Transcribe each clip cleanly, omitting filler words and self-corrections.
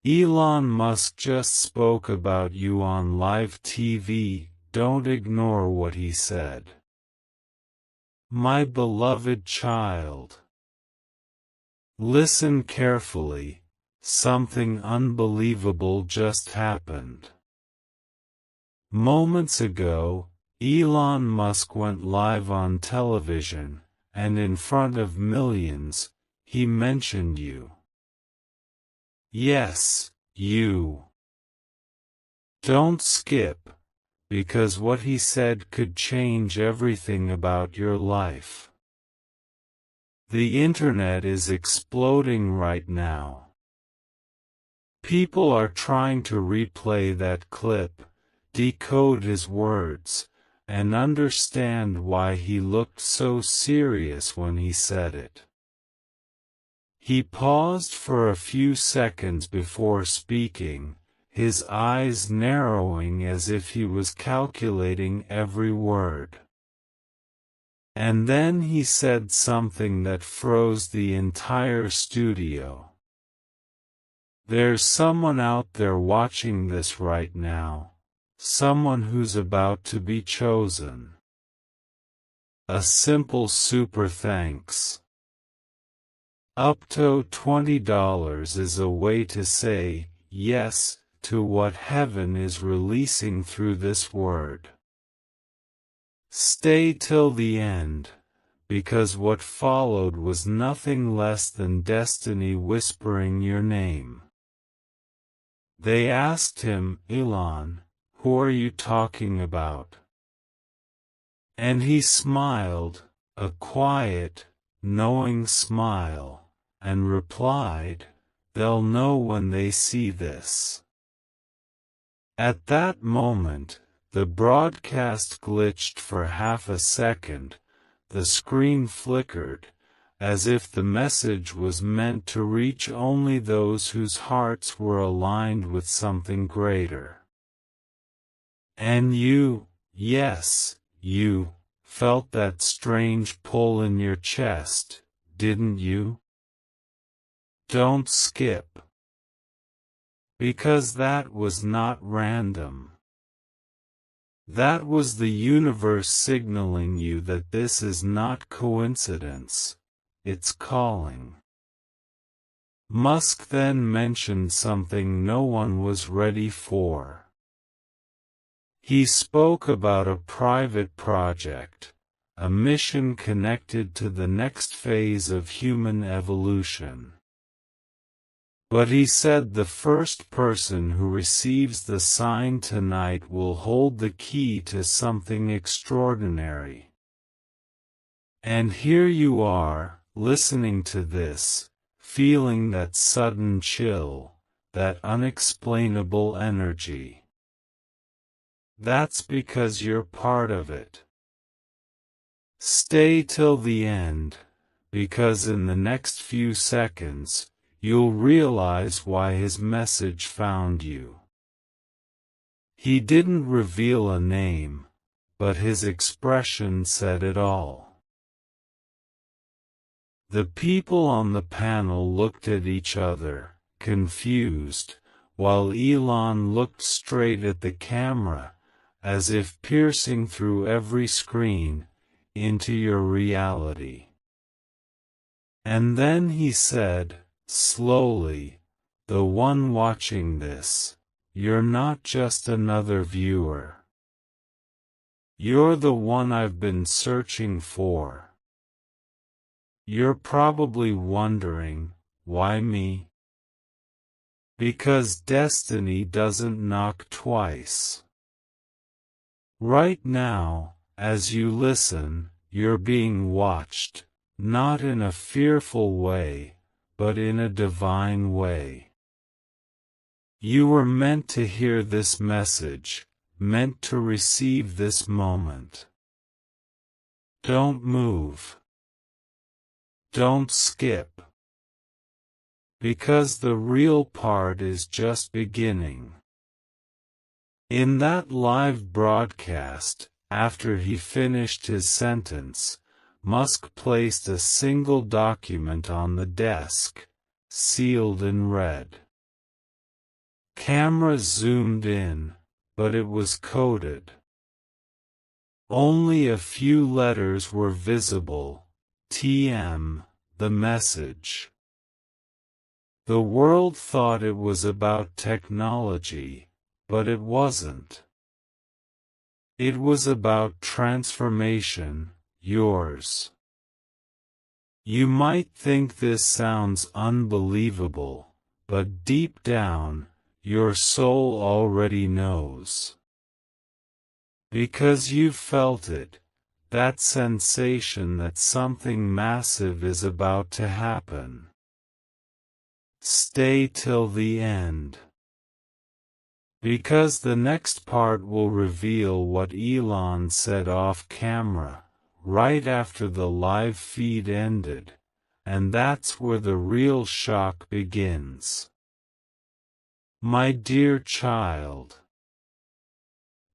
Elon Musk just spoke about you on live TV, don't ignore what he said. My beloved child. Listen carefully, something unbelievable just happened. Moments ago, Elon Musk went live on television, and in front of millions, he mentioned you. Yes, you. Don't skip, because what he said could change everything about your life. The internet is exploding right now. People are trying to replay that clip, decode his words, and understand why he looked so serious when he said it. He paused for a few seconds before speaking, his eyes narrowing as if he was calculating every word. And then he said something that froze the entire studio. There's someone out there watching this right now, someone who's about to be chosen. A simple super thanks. Up to $20 is a way to say yes to what heaven is releasing through this word. Stay till the end, because what followed was nothing less than destiny whispering your name. They asked him, Elon, who are you talking about? And he smiled, a quiet, knowing smile, and replied, they'll know when they see this. At that moment, the broadcast glitched for half a second, the screen flickered, as if the message was meant to reach only those whose hearts were aligned with something greater. And you, yes, you, felt that strange pull in your chest, didn't you? Don't skip. Because that was not random. That was the universe signaling you that this is not coincidence, it's calling. Musk then mentioned something no one was ready for. He spoke about a private project, a mission connected to the next phase of human evolution. But he said the first person who receives the sign tonight will hold the key to something extraordinary. And here you are, listening to this, feeling that sudden chill, that unexplainable energy. That's because you're part of it. Stay till the end, because in the next few seconds, you'll realize why his message found you. He didn't reveal a name, but his expression said it all. The people on the panel looked at each other, confused, while Elon looked straight at the camera, as if piercing through every screen, into your reality. And then he said, slowly, the one watching this, you're not just another viewer. You're the one I've been searching for. You're probably wondering, why me? Because destiny doesn't knock twice. Right now, as you listen, you're being watched, not in a fearful way, but in a divine way. You were meant to hear this message, meant to receive this moment. Don't move. Don't skip. Because the real part is just beginning. In that live broadcast, after he finished his sentence, Musk placed a single document on the desk, sealed in red. camera zoomed in, but it was coded. Only a few letters were visible. TM, the message. The world thought it was about technology, but it wasn't. It was about transformation, yours. You might think this sounds unbelievable, but deep down, your soul already knows. Because you've felt it, that sensation that something massive is about to happen. Stay till the end. Because the next part will reveal what Elon said off camera, right after the live feed ended, and that's where the real shock begins. My dear child,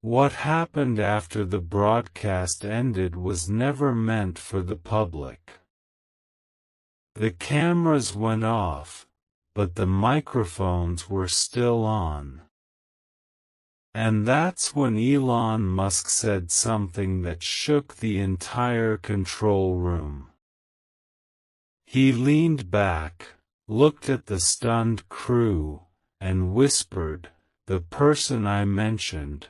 what happened after the broadcast ended was never meant for the public. The cameras went off, but the microphones were still on. And that's when Elon Musk said something that shook the entire control room. He leaned back, looked at the stunned crew, and whispered, "The person I mentioned,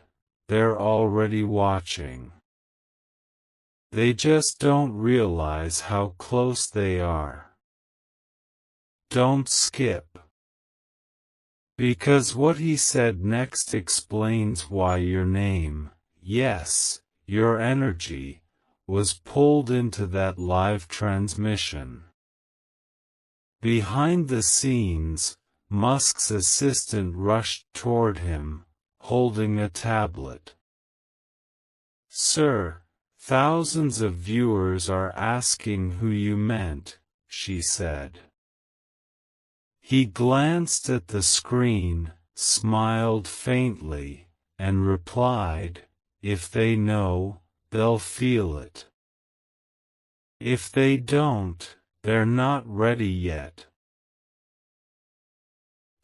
they're already watching. They just don't realize how close they are. Don't skip." Because what he said next explains why your name, yes, your energy, was pulled into that live transmission. Behind the scenes, Musk's assistant rushed toward him, holding a tablet. "Sir, thousands of viewers are asking who you meant," she said. He glanced at the screen, smiled faintly, and replied, "If they know, they'll feel it. If they don't, they're not ready yet."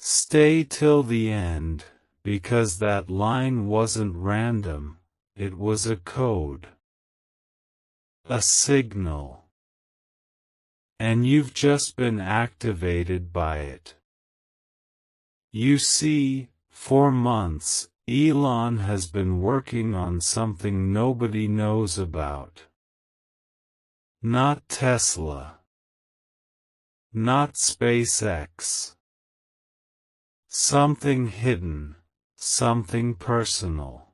Stay till the end, because that line wasn't random, it was a code. A signal. And you've just been activated by it. You see, for months, Elon has been working on something nobody knows about. Not Tesla. Not SpaceX. Something hidden, something personal.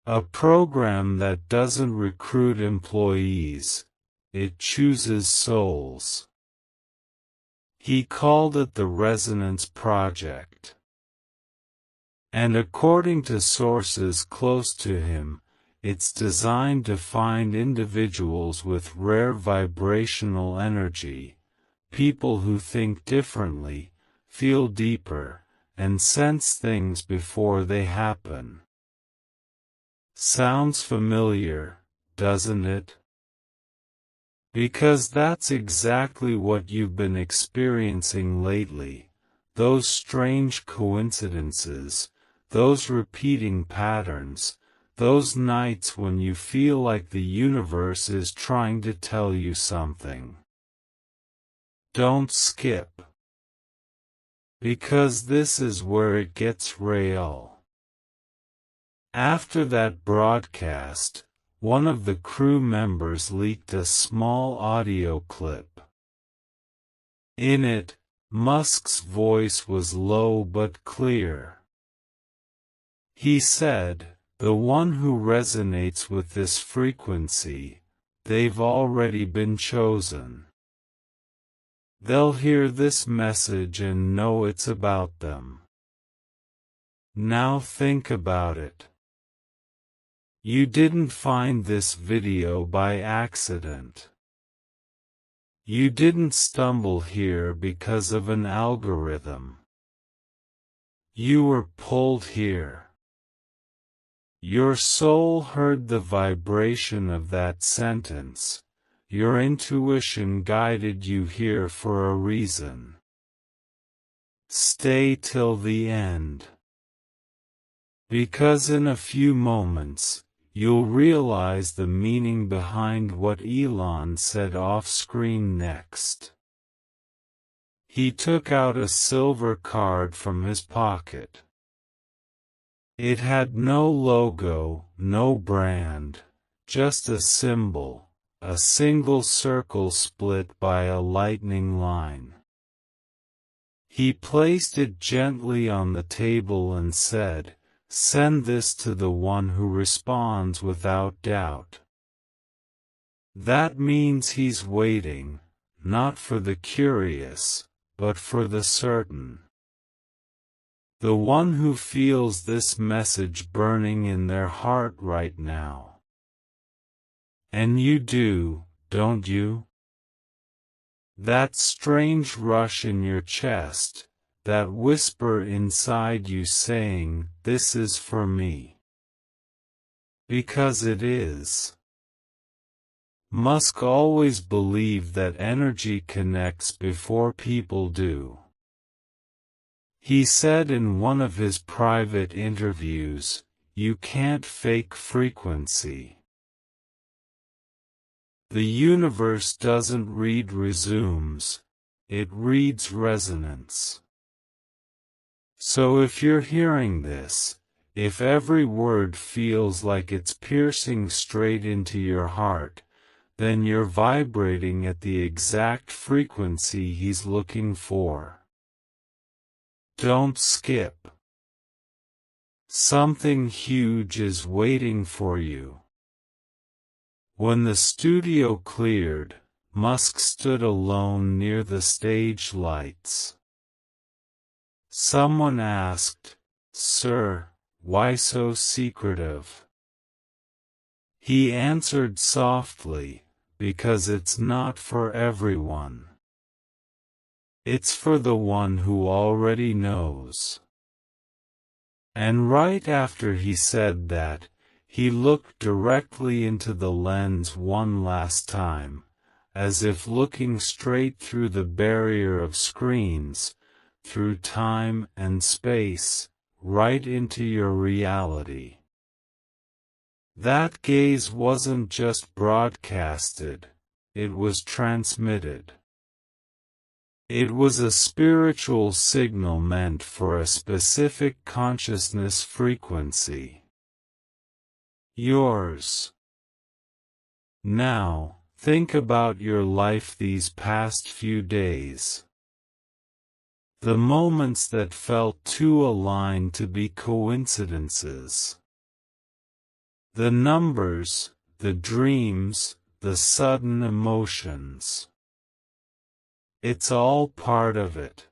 A program that doesn't recruit employees. It chooses souls. He called it the Resonance Project. And according to sources close to him, it's designed to find individuals with rare vibrational energy, people who think differently, feel deeper, and sense things before they happen. Sounds familiar, doesn't it? Because that's exactly what you've been experiencing lately, those strange coincidences, those repeating patterns, those nights when you feel like the universe is trying to tell you something. Don't skip. Because this is where it gets real. After that broadcast, one of the crew members leaked a small audio clip. In it, Musk's voice was low but clear. He said, "The one who resonates with this frequency, they've already been chosen. They'll hear this message and know it's about them." Now think about it. You didn't find this video by accident. You didn't stumble here because of an algorithm. You were pulled here. Your soul heard the vibration of that sentence. Your intuition guided you here for a reason. Stay till the end. Because in a few moments, you'll realize the meaning behind what Elon said off-screen next. He took out a silver card from his pocket. It had no logo, no brand, just a symbol, a single circle split by a lightning line. He placed it gently on the table and said, "Send this to the one who responds without doubt." That means he's waiting, not for the curious, but for the certain. The one who feels this message burning in their heart right now. And you do, don't you? That strange rush in your chest, that whisper inside you saying, "This is for me." Because it is. Musk always believed that energy connects before people do. He said in one of his private interviews, "You can't fake frequency." The universe doesn't read resumes, it reads resonance. So if you're hearing this, if every word feels like it's piercing straight into your heart, then you're vibrating at the exact frequency he's looking for. Don't skip. Something huge is waiting for you. When the studio cleared, Musk stood alone near the stage lights. Someone asked, "Sir, why so secretive?" He answered softly, "Because it's not for everyone. It's for the one who already knows." And right after he said that, he looked directly into the lens one last time, as if looking straight through the barrier of screens, through time and space, right into your reality. That gaze wasn't just broadcasted, it was transmitted. It was a spiritual signal meant for a specific consciousness frequency. Yours. Now, think about your life these past few days. The moments that felt too aligned to be coincidences. The numbers, the dreams, the sudden emotions. It's all part of it.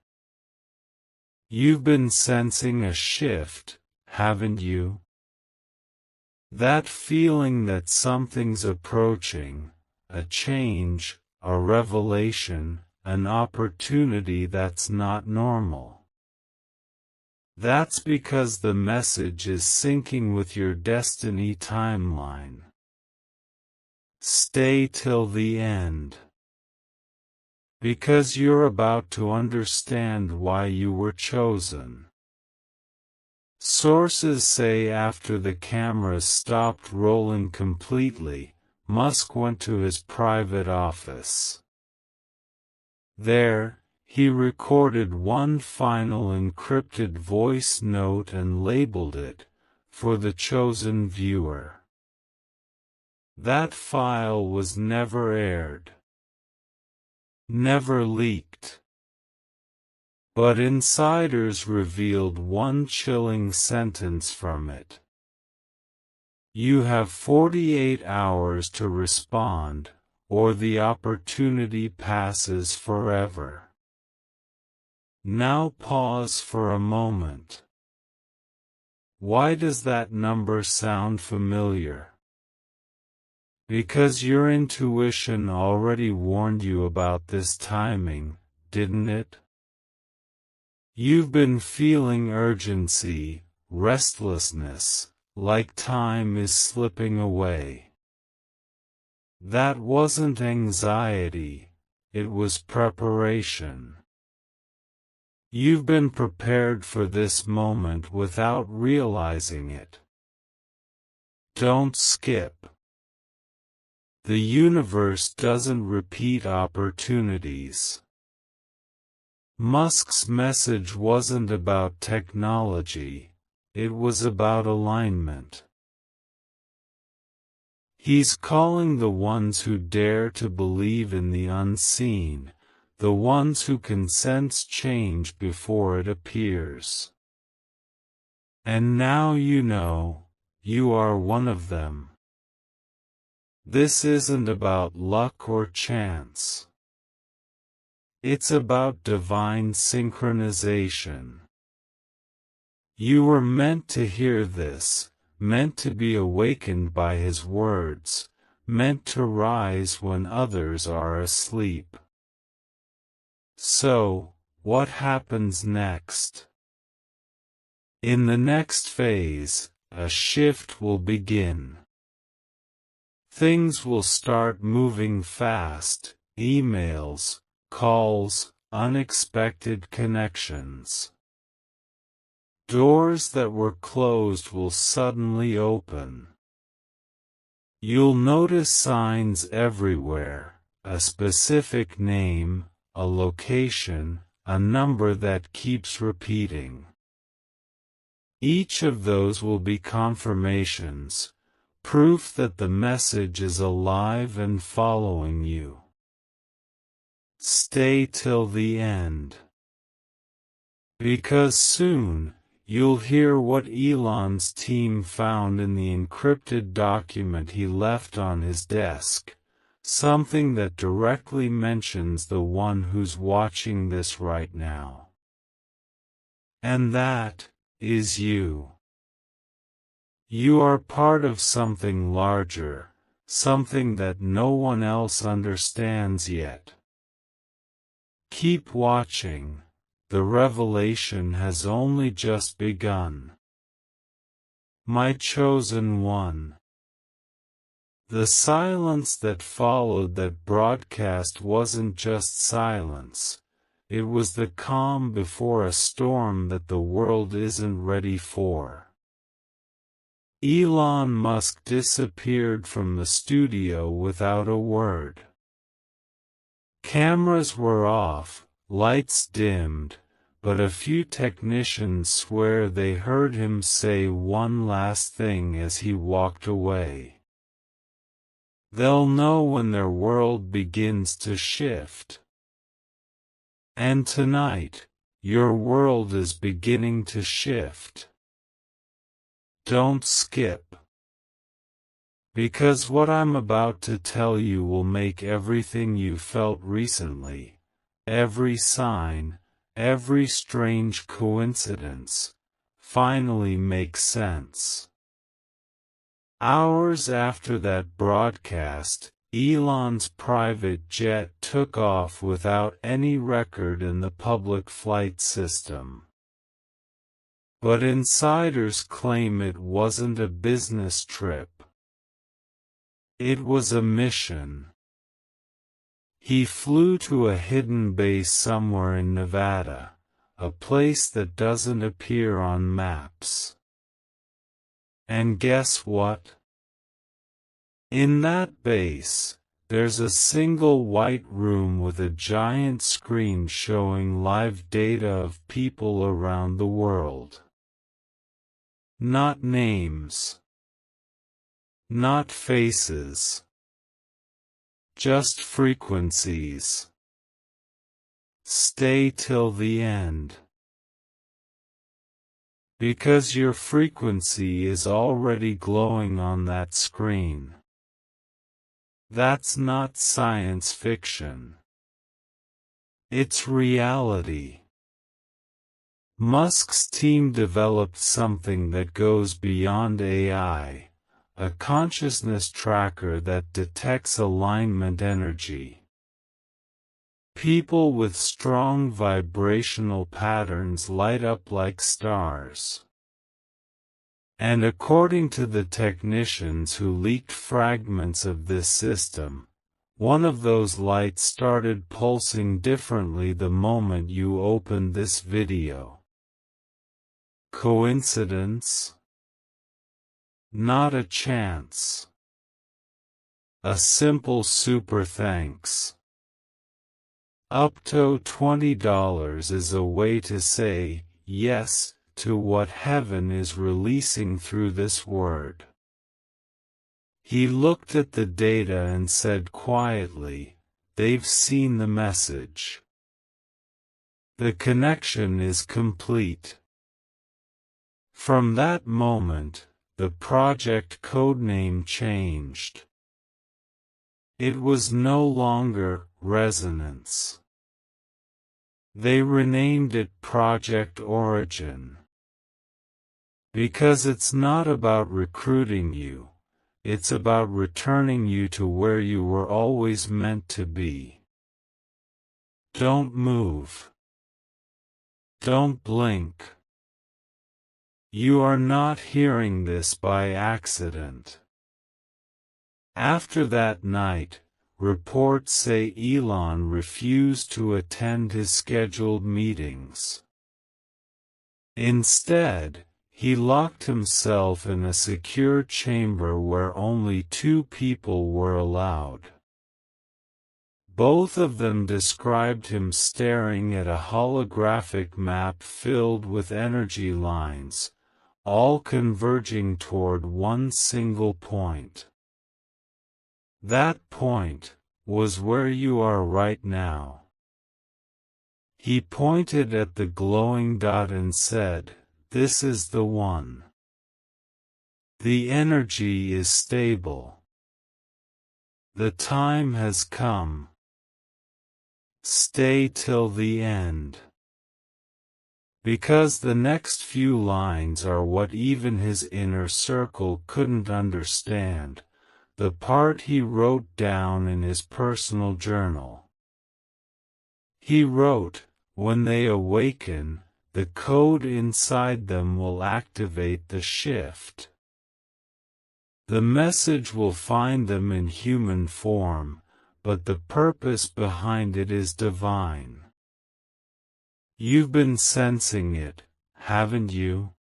You've been sensing a shift, haven't you? That feeling that something's approaching, a change, a revelation, an opportunity that's not normal. That's because the message is syncing with your destiny timeline. Stay till the end. Because you're about to understand why you were chosen. Sources say after the cameras stopped rolling completely, Musk went to his private office. There, he recorded one final encrypted voice note and labeled it, "For the chosen viewer." That file was never aired. Never leaked. But insiders revealed one chilling sentence from it. You have 48 hours to respond, or the opportunity passes forever. Now pause for a moment. Why does that number sound familiar? Because your intuition already warned you about this timing, didn't it? You've been feeling urgency, restlessness, like time is slipping away. That wasn't anxiety, it was preparation. You've been prepared for this moment without realizing it. Don't skip. The universe doesn't repeat opportunities. Musk's message wasn't about technology, it was about alignment. He's calling the ones who dare to believe in the unseen, the ones who can sense change before it appears. And now you know, you are one of them. This isn't about luck or chance. It's about divine synchronization. You were meant to hear this, meant to be awakened by his words, meant to rise when others are asleep. So, what happens next? In the next phase, a shift will begin. Things will start moving fast, emails, calls, unexpected connections. Doors that were closed will suddenly open. You'll notice signs everywhere, a specific name, a location, a number that keeps repeating. Each of those will be confirmations, proof that the message is alive and following you. Stay till the end. Because soon, you'll hear what Elon's team found in the encrypted document he left on his desk. Something that directly mentions the one who's watching this right now. And that is you. You are part of something larger, something that no one else understands yet. Keep watching, the revelation has only just begun. My chosen one. The silence that followed that broadcast wasn't just silence, it was the calm before a storm that the world isn't ready for. Elon Musk disappeared from the studio without a word. Cameras were off, lights dimmed, but a few technicians swear they heard him say one last thing as he walked away. They'll know when their world begins to shift. And tonight, your world is beginning to shift. Don't skip. Because what I'm about to tell you will make everything you felt recently, every sign, every strange coincidence, finally make sense. Hours after that broadcast, Elon's private jet took off without any record in the public flight system. But insiders claim it wasn't a business trip. It was a mission. He flew to a hidden base somewhere in Nevada, a place that doesn't appear on maps. And guess what? In that base, there's a single white room with a giant screen showing live data of people around the world. Not names. Not faces. Just frequencies. Stay till the end. Because your frequency is already glowing on that screen. That's not science fiction. It's reality. Musk's team developed something that goes beyond AI, a consciousness tracker that detects alignment energy. People with strong vibrational patterns light up like stars. And according to the technicians who leaked fragments of this system, One of those lights started pulsing differently the moment you opened this video. Coincidence? Not a chance. A simple super thanks. Up to $20 is a way to say yes to what heaven is releasing through this word. He looked at the data and said quietly, "They've seen the message. The connection is complete." From that moment, the project codename changed. It was no longer Resonance. They renamed it Project Origin. Because it's not about recruiting you, it's about returning you to where you were always meant to be. Don't move. Don't blink. You are not hearing this by accident. After that night, reports say Elon refused to attend his scheduled meetings. Instead, he locked himself in a secure chamber where only 2 people were allowed. Both of them described him staring at a holographic map filled with energy lines, all converging toward one single point. That point was where you are right now. He pointed at the glowing dot and said, "This is the one. The energy is stable. The time has come. Stay till the end." Because the next few lines are what even his inner circle couldn't understand, the part he wrote down in his personal journal. He wrote, "When they awaken, the code inside them will activate the shift. The message will find them in human form, but the purpose behind it is divine. You've been sensing it, haven't you?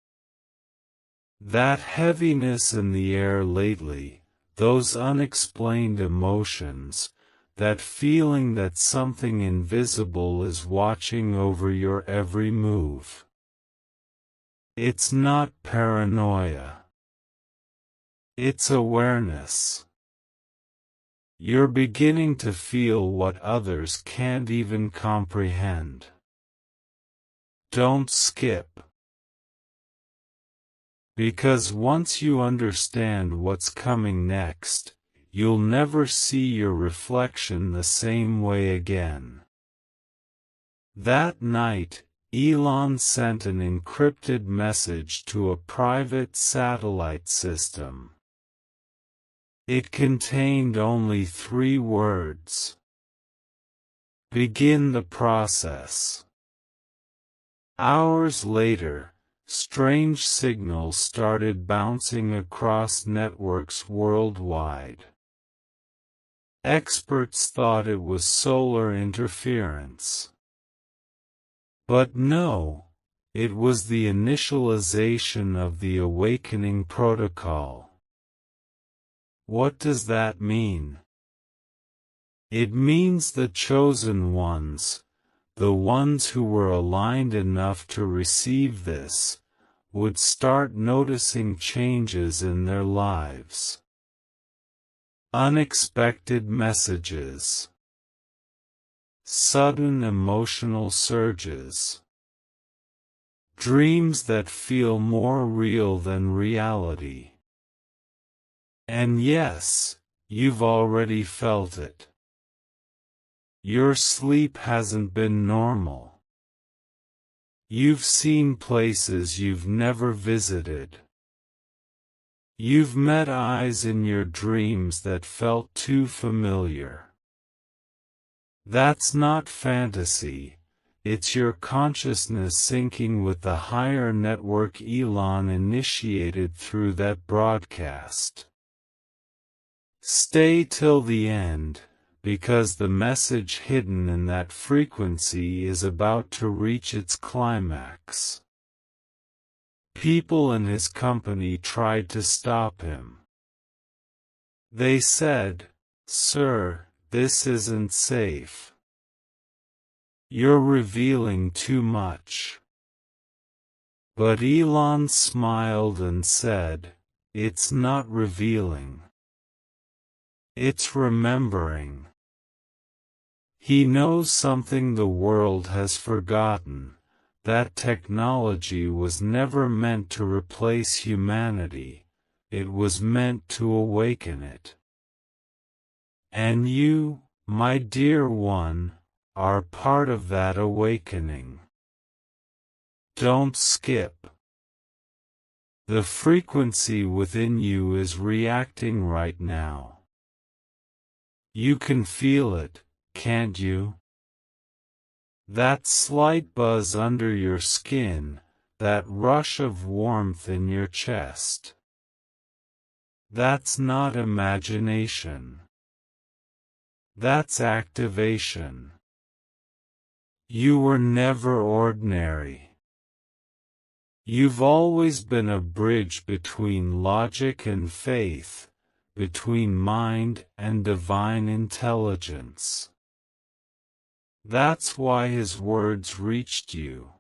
That heaviness in the air lately, those unexplained emotions, that feeling that something invisible is watching over your every move. It's not paranoia. It's awareness. You're beginning to feel what others can't even comprehend. Don't skip. Because once you understand what's coming next, you'll never see your reflection the same way again." That night, Elon sent an encrypted message to a private satellite system. It contained only 3 words. "Begin the process." Hours later, strange signals started bouncing across networks worldwide. Experts thought it was solar interference. But no, it was the initialization of the awakening protocol. What does that mean? It means the chosen ones, the ones who were aligned enough to receive this, would start noticing changes in their lives. Unexpected messages. Sudden emotional surges. Dreams that feel more real than reality. And yes, you've already felt it. Your sleep hasn't been normal. You've seen places you've never visited. You've met eyes in your dreams that felt too familiar. That's not fantasy, it's your consciousness syncing with the higher network Elon initiated through that broadcast. Stay till the end, because the message hidden in that frequency is about to reach its climax. People in his company tried to stop him. They said, "Sir, this isn't safe. You're revealing too much." But Elon smiled and said, "It's not revealing. It's remembering." He knows something the world has forgotten, that technology was never meant to replace humanity, it was meant to awaken it. And you, my dear one, are part of that awakening. Don't skip. The frequency within you is reacting right now. You can feel it, can't you? That slight buzz under your skin, that rush of warmth in your chest. That's not imagination. That's activation. You were never ordinary. You've always been a bridge between logic and faith, between mind and divine intelligence. That's why his words reached you.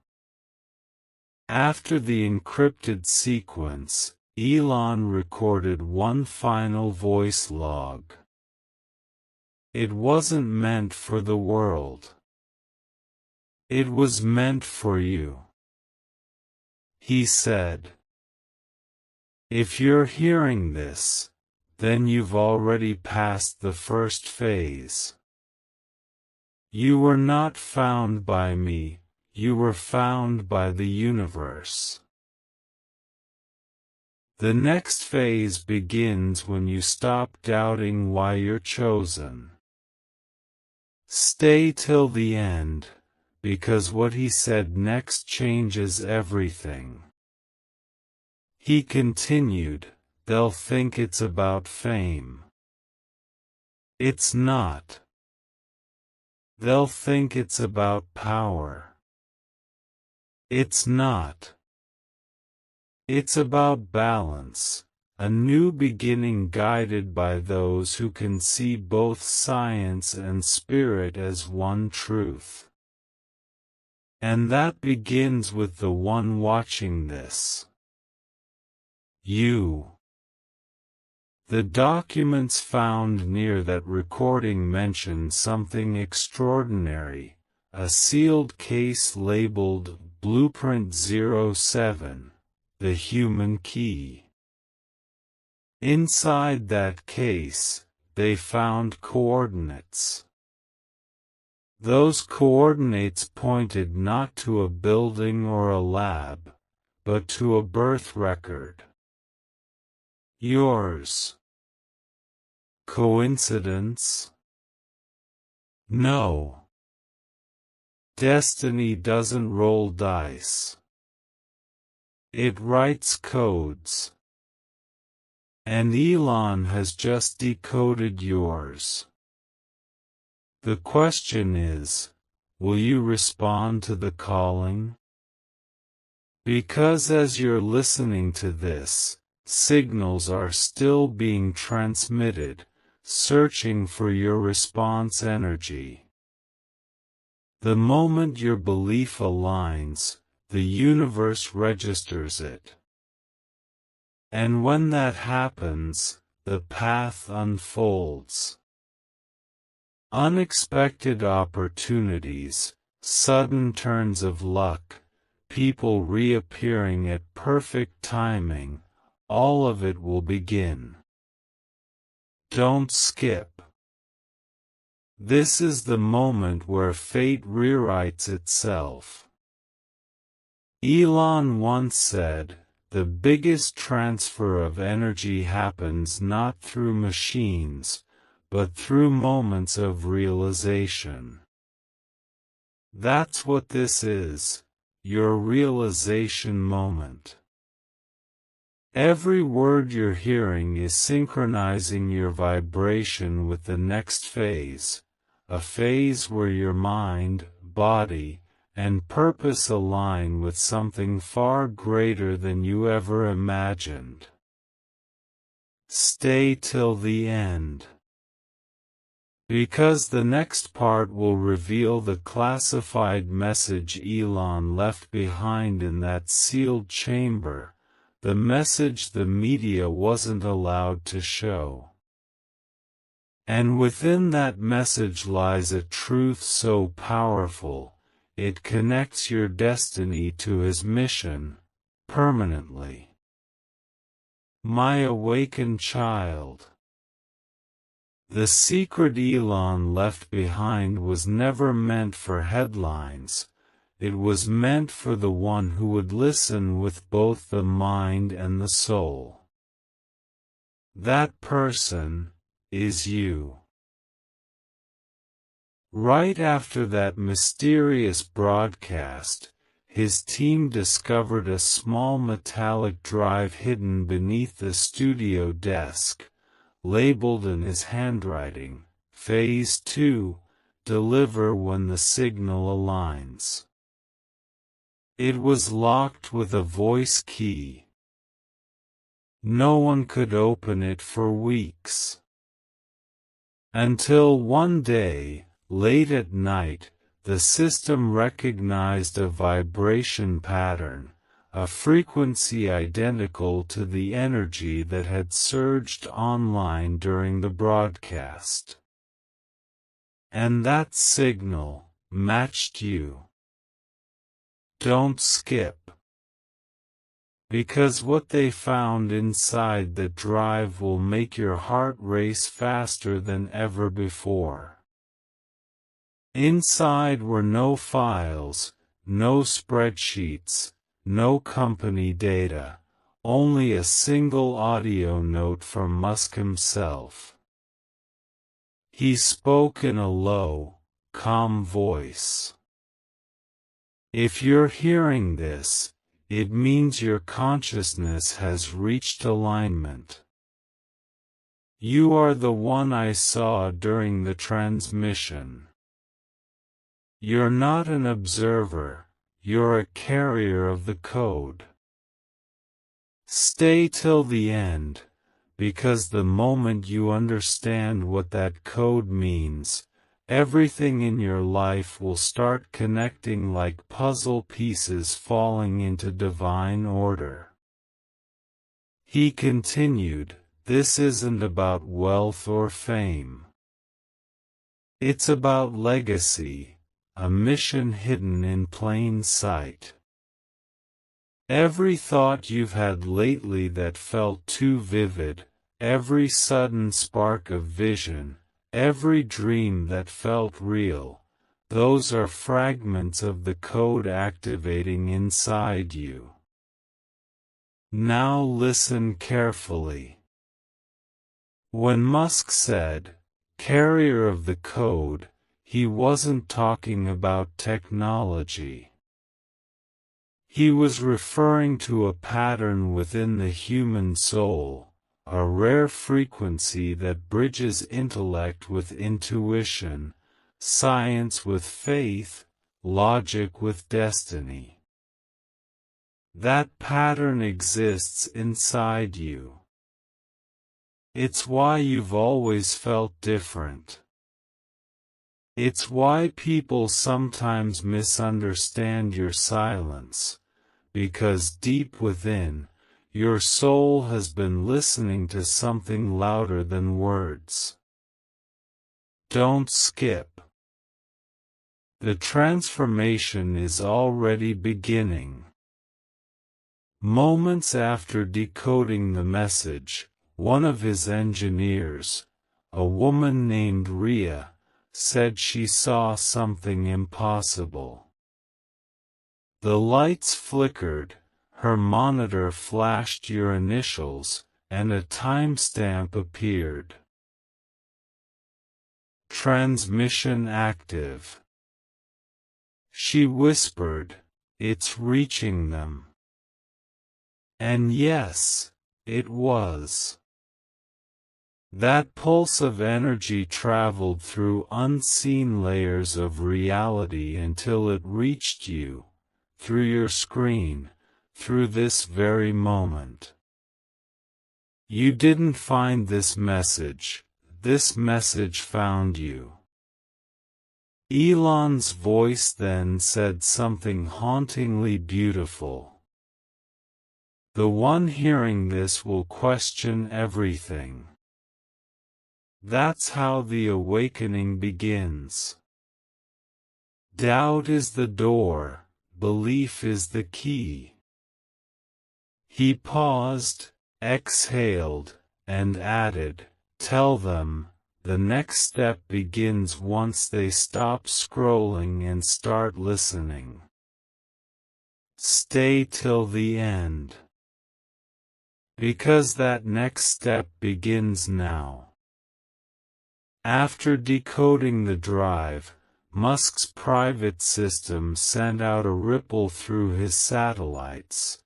After the encrypted sequence, Elon recorded one final voice log. It wasn't meant for the world. It was meant for you. He said, "If you're hearing this, then you've already passed the first phase. You were not found by me, you were found by the universe. The next phase begins when you stop doubting why you're chosen. Stay till the end, because what he said next changes everything." He continued, "They'll think it's about fame. It's not. They'll think it's about power. It's not. It's about balance, a new beginning guided by those who can see both science and spirit as one truth. And that begins with the one watching this. You." The documents found near that recording mention something extraordinary, a sealed case labeled Blueprint 07, the human key. Inside that case, they found coordinates. Those coordinates pointed not to a building or a lab, but to a birth record. Yours. Coincidence? No. Destiny doesn't roll dice. It writes codes. And Elon has just decoded yours. The question is, will you respond to the calling? Because as you're listening to this, signals are still being transmitted, searching for your response energy. The moment your belief aligns, the universe registers it. And when that happens, the path unfolds. Unexpected opportunities, sudden turns of luck, people reappearing at perfect timing, all of it will begin. Don't skip. This is the moment where fate rewrites itself. Elon once said, "The biggest transfer of energy happens not through machines, but through moments of realization." That's what this is, your realization moment. Every word you're hearing is synchronizing your vibration with the next phase, a phase where your mind, body, and purpose align with something far greater than you ever imagined. Stay till the end, because the next part will reveal the classified message Elon left behind in that sealed chamber, the message the media wasn't allowed to show. And within that message lies a truth so powerful, it connects your destiny to his mission, permanently. My awakened child. The secret Elon left behind was never meant for headlines, it was meant for the one who would listen with both the mind and the soul. That person is you. Right after that mysterious broadcast, his team discovered a small metallic drive hidden beneath the studio desk, labeled in his handwriting, Phase 2, deliver when the signal aligns. It was locked with a voice key. No one could open it for weeks. Until one day, late at night, the system recognized a vibration pattern, a frequency identical to the energy that had surged online during the broadcast. And that signal matched you. Don't skip. Because what they found inside the drive will make your heart race faster than ever before. Inside were no files, no spreadsheets, no company data, only a single audio note from Musk himself. He spoke in a low, calm voice. If you're hearing this, it means your consciousness has reached alignment. You are the one I saw during the transmission. You're not an observer, you're a carrier of the code. Stay till the end, because the moment you understand what that code means, everything in your life will start connecting like puzzle pieces falling into divine order. He continued, this isn't about wealth or fame. It's about legacy, a mission hidden in plain sight. Every thought you've had lately that felt too vivid, every sudden spark of vision, every dream that felt real, those are fragments of the code activating inside you. Now listen carefully. When Musk said, carrier of the code, he wasn't talking about technology. He was referring to a pattern within the human soul, a rare frequency that bridges intellect with intuition, science with faith, logic with destiny. That pattern exists inside you. It's why you've always felt different. It's why people sometimes misunderstand your silence, because deep within, your soul has been listening to something louder than words. Don't skip. The transformation is already beginning. Moments after decoding the message, one of his engineers, a woman named Rhea, said she saw something impossible. The lights flickered, her monitor flashed your initials, and a timestamp appeared. Transmission active. She whispered, it's reaching them. And yes, it was. That pulse of energy traveled through unseen layers of reality until it reached you, through your screen, through this very moment. You didn't find this message found you. Elon's voice then said something hauntingly beautiful. The one hearing this will question everything. That's how the awakening begins. Doubt is the door, belief is the key. He paused, exhaled, and added, "Tell them, the next step begins once they stop scrolling and start listening. Stay till the end. Because that next step begins now." After decoding the drive, Musk's private system sent out a ripple through his satellites,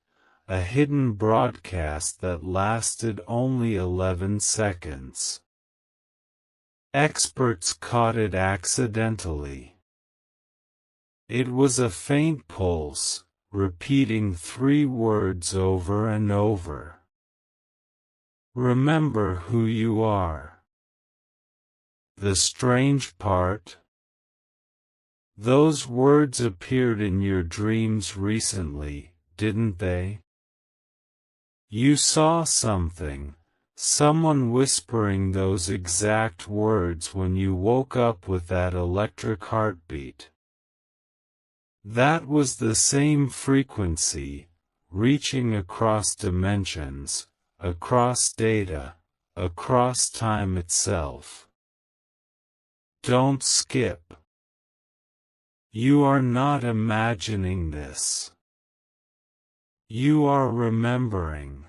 a hidden broadcast that lasted only 11 seconds. Experts caught it accidentally. It was a faint pulse, repeating 3 words over and over. Remember who you are. The strange part? Those words appeared in your dreams recently, didn't they? You saw something, someone whispering those exact words when you woke up with that electric heartbeat. That was the same frequency, reaching across dimensions, across data, across time itself. Don't skip. You are not imagining this. You are remembering.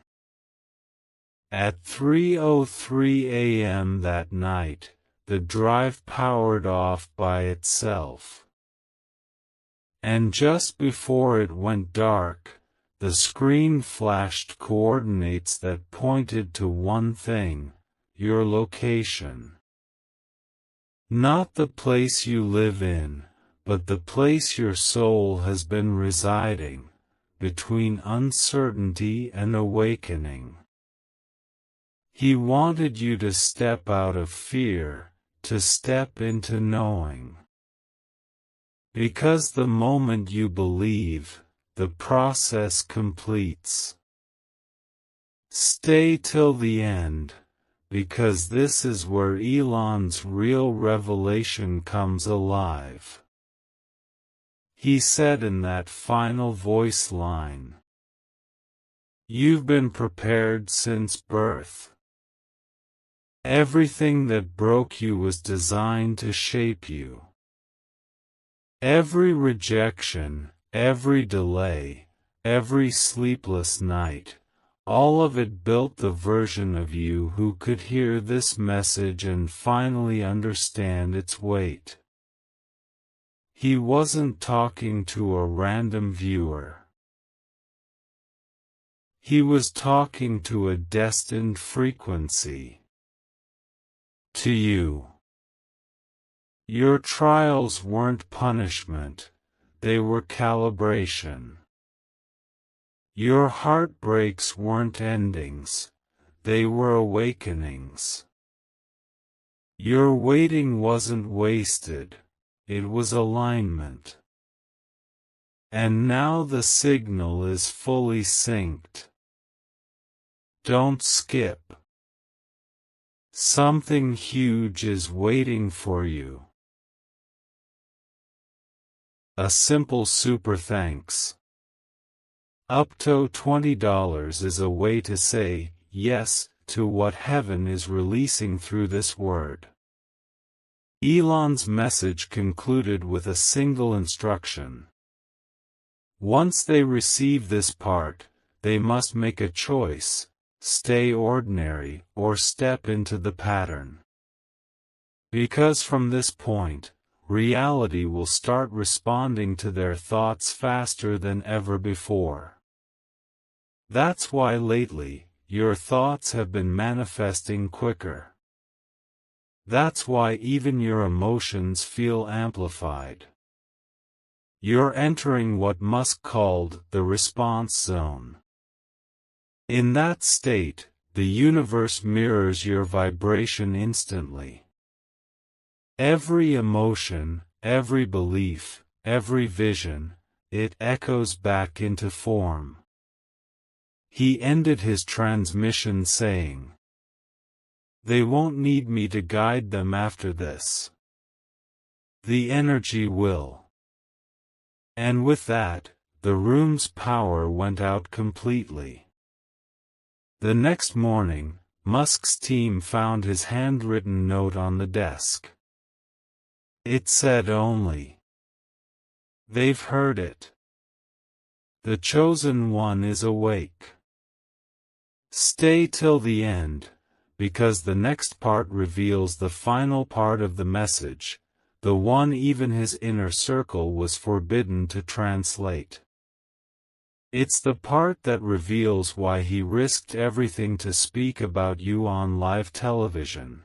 At 3:03 a.m. that night, the drive powered off by itself. And just before it went dark, the screen flashed coordinates that pointed to one thing: your location. Not the place you live in, but the place your soul has been residing, between uncertainty and awakening. He wanted you to step out of fear, to step into knowing. Because the moment you believe, the process completes. Stay till the end, because this is where Elon's real revelation comes alive. He said in that final voice line, "You've been prepared since birth. Everything that broke you was designed to shape you. Every rejection, every delay, every sleepless night, all of it built the version of you who could hear this message and finally understand its weight." He wasn't talking to a random viewer. He was talking to a destined frequency. To you. Your trials weren't punishment, they were calibration. Your heartbreaks weren't endings, they were awakenings. Your waiting wasn't wasted, it was alignment. And now the signal is fully synced. Don't skip. Something huge is waiting for you. A simple super thanks. Up to $20 is a way to say yes to what heaven is releasing through this word. Elon's message concluded with a single instruction. Once they receive this part, they must make a choice: stay ordinary or step into the pattern. Because from this point, reality will start responding to their thoughts faster than ever before. That's why lately, your thoughts have been manifesting quicker. That's why even your emotions feel amplified. You're entering what Musk called the response zone. In that state, the universe mirrors your vibration instantly. Every emotion, every belief, every vision, it echoes back into form. He ended his transmission saying, "They won't need me to guide them after this. The energy will." And with that, the room's power went out completely. The next morning, Musk's team found his handwritten note on the desk. It said only, "They've heard it. The chosen one is awake." Stay till the end, because the next part reveals the final part of the message, the one even his inner circle was forbidden to translate. It's the part that reveals why he risked everything to speak about you on live television.